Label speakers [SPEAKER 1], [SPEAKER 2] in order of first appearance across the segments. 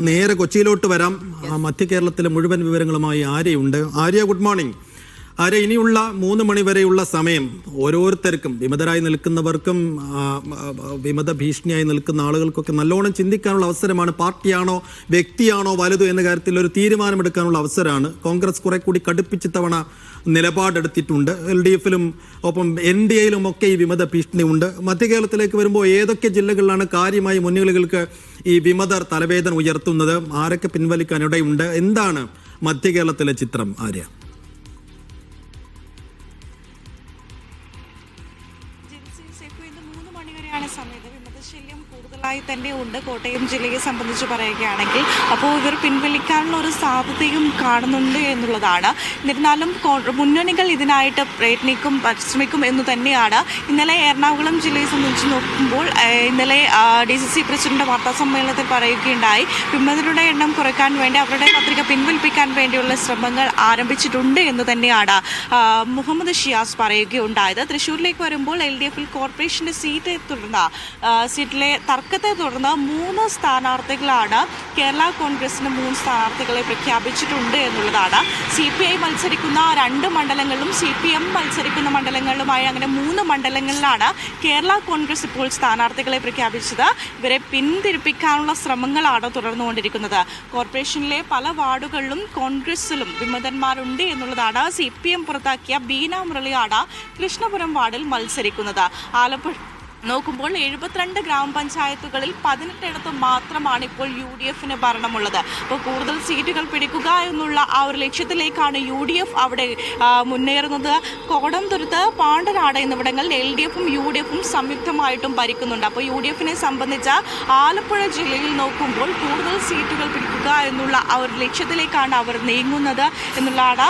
[SPEAKER 1] നേരെ കൊച്ചിയിലോട്ട് വരാം. മധ്യ കേരളത്തിലെ മുഴുവൻ വിവരങ്ങളുമായി ആര്യയുണ്ട്. Arya, good morning. ആര്യ, ഇനിയുള്ള 3 മണി വരെയുള്ള സമയം ഓരോരുത്തർക്കും, വിമതരായി നിൽക്കുന്നവർക്കും വിമത ഭീഷണിയായി നിൽക്കുന്ന ആളുകൾക്കൊക്കെ നല്ലോണം ചിന്തിക്കാനുള്ള അവസരമാണ്. പാർട്ടിയാണോ വ്യക്തിയാണോ വലുത് എന്ന കാര്യത്തിൽ ഒരു തീരുമാനമെടുക്കാനുള്ള അവസരമാണ്. കോൺഗ്രസ് കുറെ കൂടി കടുപ്പിച്ച് തവണ നിലപാടെടുത്തിട്ടുണ്ട്. LDFിലും ഒപ്പം NDAയിലും ഒക്കെ ഈ വിമത ഭീഷണി ഉണ്ട്. മധ്യ കേരളത്തിലേക്ക് വരുമ്പോൾ ഏതൊക്കെ ജില്ലകളിലാണ് കാര്യമായി മുന്നണികൾക്ക് ഈ വിമതർ തലവേദന ഉയർത്തുന്നത്? ആരൊക്കെ പിൻവലിക്കാനിടയുണ്ട്? എന്താണ് മധ്യ കേരളത്തിലെ ചിത്രം, ആര്യ?
[SPEAKER 2] സമയത്ത് വിമതശല്യം കൂടുതലായി തന്നെ ഉണ്ട് കോട്ടയം ജില്ലയെ സംബന്ധിച്ച് പറയുകയാണെങ്കിൽ. അപ്പോൾ ഇവർ പിൻവലിക്കാനുള്ള ഒരു സാധ്യതയും കാണുന്നുണ്ട് എന്നുള്ളതാണ്. എന്നിരുന്നാലും മുന്നണികൾ ഇതിനായിട്ട് പരിശ്രമിക്കും എന്ന് തന്നെയാണ്. ഇന്നലെ എറണാകുളം ജില്ലയെ സംബന്ധിച്ച് നോക്കുമ്പോൾ ഇന്നലെ DCC പ്രസിഡന്റ് വാർത്താ സമ്മേളനത്തിൽ പറയുകയുണ്ടായി, വിമതരുടെ എണ്ണം കുറയ്ക്കാൻ വേണ്ടി അവരുടെ പത്രിക പിൻവലിപ്പിക്കാൻ വേണ്ടിയുള്ള ശ്രമങ്ങൾ ആരംഭിച്ചിട്ടുണ്ട് എന്ന് തന്നെയാണ് മുഹമ്മദ് ഷിയാസ് പറയുകയുണ്ടായത്. തൃശ്ശൂരിലേക്ക് വരുമ്പോൾ LDFിൽ കോർപ്പറേഷന്റെ സീറ്റിലെ തർക്കത്തെ തുടർന്ന് 3 സ്ഥാനാർത്ഥികളാണ് കേരള കോൺഗ്രസിന് 3 സ്ഥാനാർത്ഥികളെ പ്രഖ്യാപിച്ചിട്ടുണ്ട് എന്നുള്ളതാണ്. CPI മത്സരിക്കുന്ന 2 മണ്ഡലങ്ങളിലും CPM മത്സരിക്കുന്ന മണ്ഡലങ്ങളിലുമായി അങ്ങനെ 3 മണ്ഡലങ്ങളിലാണ് കേരള കോൺഗ്രസ് ഇപ്പോൾ സ്ഥാനാർത്ഥികളെ പ്രഖ്യാപിച്ചത്. ഇവരെ പിന്തിരിപ്പിക്കാനുള്ള ശ്രമങ്ങളാണ് തുടർന്നുകൊണ്ടിരിക്കുന്നത്. കോർപ്പറേഷനിലെ പല വാർഡുകളിലും കോൺഗ്രസിലും വിമതന്മാരുണ്ട് എന്നുള്ളതാണ്. CPM പുറത്താക്കിയ ബീന മുരളിയാണ് കൃഷ്ണപുരം വാർഡിൽ മത്സരിക്കുന്നത്. ആലപ്പുഴ നോക്കുമ്പോൾ 72 ഗ്രാമപഞ്ചായത്തുകളിൽ 18 മാത്രമാണ് ഇപ്പോൾ UDFന് ഭരണമുള്ളത്. അപ്പോൾ കൂടുതൽ സീറ്റുകൾ പിടിക്കുക എന്നുള്ള ആ ഒരു ലക്ഷ്യത്തിലേക്കാണ് UDF അവിടെ മുന്നേറുന്നത്. കോടംതുരുത്ത്, പാണ്ടനാട് എന്നിവിടങ്ങളിൽ LDFും UDFും സംയുക്തമായിട്ടും ഭരിക്കുന്നുണ്ട്. അപ്പോൾ UDFനെ സംബന്ധിച്ച് ആലപ്പുഴ ജില്ലയിൽ നോക്കുമ്പോൾ കൂടുതൽ സീറ്റുകൾ പിടിക്കുക എന്നുള്ള ആ ഒരു ലക്ഷ്യത്തിലേക്കാണ് അവർ നീങ്ങുന്നത് എന്നുള്ളതാണ്.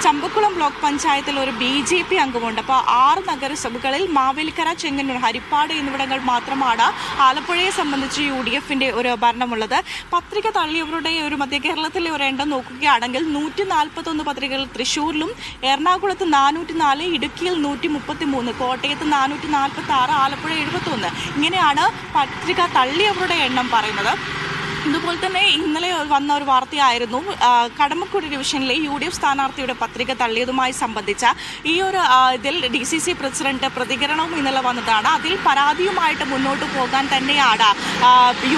[SPEAKER 2] ചമ്പക്കുളം ബ്ലോക്ക് പഞ്ചായത്തിൽ ഒരു BJP അംഗമുണ്ട്. അപ്പോൾ 6 നഗരസഭകളിൽ മാവേലിക്കര, ചെങ്ങന്നൂർ, ഹരിപ്പാട് എന്നിവിടങ്ങൾ മാത്രമാണ് ആലപ്പുഴയെ സംബന്ധിച്ച് UDFന്റെ ഒരു ഭരണമുള്ളത്. പത്രിക തള്ളിയവരുടെ ഒരു മധ്യ കേരളത്തിലെ ഒരു എണ്ണം നോക്കുകയാണെങ്കിൽ 141 പത്രികകൾ തൃശ്ശൂരിലും, എറണാകുളത്ത് 404, ഇടുക്കിയിൽ 133, കോട്ടയത്ത് 446, ആലപ്പുഴ 71. ഇങ്ങനെയാണ് പത്രിക തള്ളിയവരുടെ എണ്ണം പറയുന്നത്. ഇതുപോലെ തന്നെ ഇന്നലെ വന്ന ഒരു വാർത്തയായിരുന്നു കടമക്കുടി ഡിവിഷനിലെ UDF സ്ഥാനാർത്ഥിയുടെ പത്രിക തള്ളിയതുമായി സംബന്ധിച്ച ഈ ഒരു ഇതിൽ DCC പ്രസിഡന്റ് പ്രതികരണവും ഇന്നലെ വന്നതാണ്. അതിൽ പരാതിയുമായിട്ട് മുന്നോട്ട് പോകാൻ തന്നെയാണ്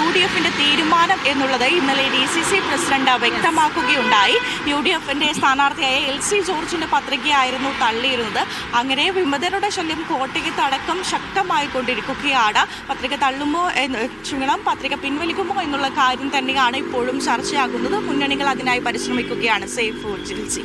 [SPEAKER 2] UDFന്റെ തീരുമാനം എന്നുള്ളത് ഇന്നലെ DCC പ്രസിഡന്റ് വ്യക്തമാക്കുകയുണ്ടായി. UDFന്റെ സ്ഥാനാർത്ഥിയായ LC ജോർജിന്റെ പത്രികയായിരുന്നു തള്ളിയിരുന്നത്. അങ്ങനെ വിമതരുടെ ശല്യം കോട്ടയത്തടക്കം ശക്തമായി കൊണ്ടിരിക്കുകയാണ്. പത്രിക തള്ളുമോ പത്രിക പിൻവലിക്കുമോ എന്നുള്ള കാര്യം തന്നെയാണ് ഇപ്പോഴും ചർച്ചയാകുന്നത്. മുന്നണികൾ അതിനായി പരിശ്രമിക്കുകയാണ്. Safe four Jilsy.